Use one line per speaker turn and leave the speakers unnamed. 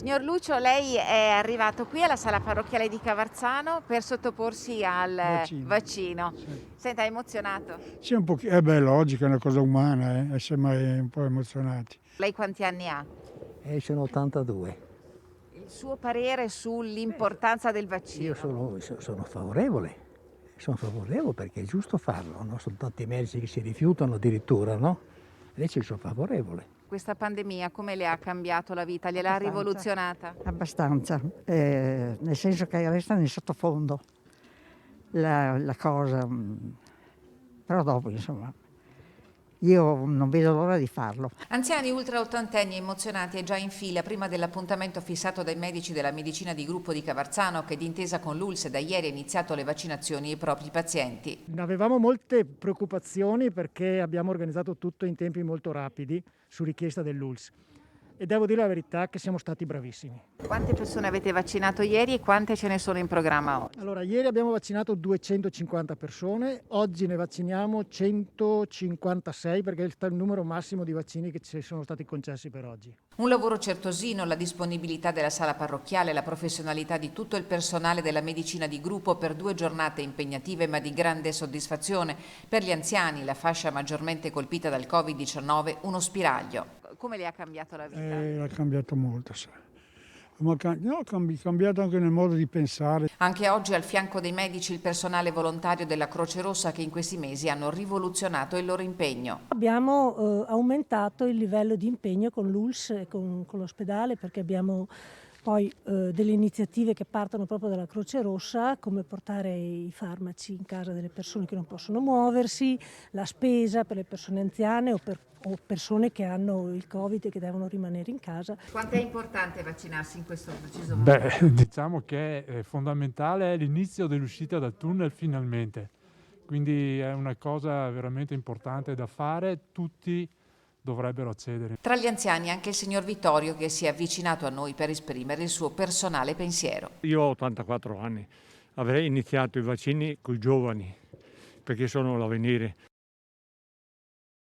Signor Lucio, lei è arrivato qui alla sala parrocchiale di Cavarzano per sottoporsi al vaccino.
Sì.
Senta, è emozionato?
Sì, un pochino, eh beh, logico, è una cosa umana, essere mai un po' emozionati.
Lei quanti anni ha?
Sono 82.
Il suo parere sull'importanza del vaccino?
Io sono favorevole perché è giusto farlo, no? Sono tanti medici che si rifiutano addirittura, no? Invece io sono favorevole.
Questa pandemia come le ha cambiato la vita? Gliel'ha rivoluzionata?
Abbastanza, nel senso che resta nel sottofondo la cosa, però dopo insomma io non vedo l'ora di farlo.
Anziani ultra ottantenni emozionati e già in fila prima dell'appuntamento fissato dai medici della medicina di gruppo di Cavarzano che d'intesa con l'ULSS da ieri ha iniziato le vaccinazioni ai propri pazienti.
Avevamo molte preoccupazioni perché abbiamo organizzato tutto in tempi molto rapidi su richiesta dell'ULSS e devo dire la verità che siamo stati bravissimi.
Quante persone avete vaccinato ieri e quante ce ne sono in programma oggi?
Allora, ieri abbiamo vaccinato 250 persone, oggi ne vacciniamo 156 perché è il numero massimo di vaccini che ci sono stati concessi per oggi.
Un lavoro certosino, la disponibilità della sala parrocchiale, la professionalità di tutto il personale della medicina di gruppo per 2 giornate impegnative ma di grande soddisfazione. Per gli anziani, la fascia maggiormente colpita dal Covid-19, uno spiraglio. Come le ha cambiato la vita?
Ha cambiato molto, sai. Ma cambiato anche nel modo di pensare.
Anche oggi al fianco dei medici il personale volontario della Croce Rossa che in questi mesi hanno rivoluzionato il loro impegno.
Abbiamo aumentato il livello di impegno con l'ULSS e con l'ospedale perché abbiamo poi delle iniziative che partono proprio dalla Croce Rossa, come portare i farmaci in casa delle persone che non possono muoversi, la spesa per le persone anziane o persone che hanno il Covid e che devono rimanere in casa.
Quanto è importante vaccinarsi in questo preciso momento?
Diciamo che è fondamentale l'inizio dell'uscita dal tunnel finalmente, quindi è una cosa veramente importante da fare, tutti dovrebbero accedere.
Tra gli anziani anche il signor Vittorio che si è avvicinato a noi per esprimere il suo personale pensiero.
Io ho 84 anni, avrei iniziato i vaccini con i giovani perché sono l'avvenire.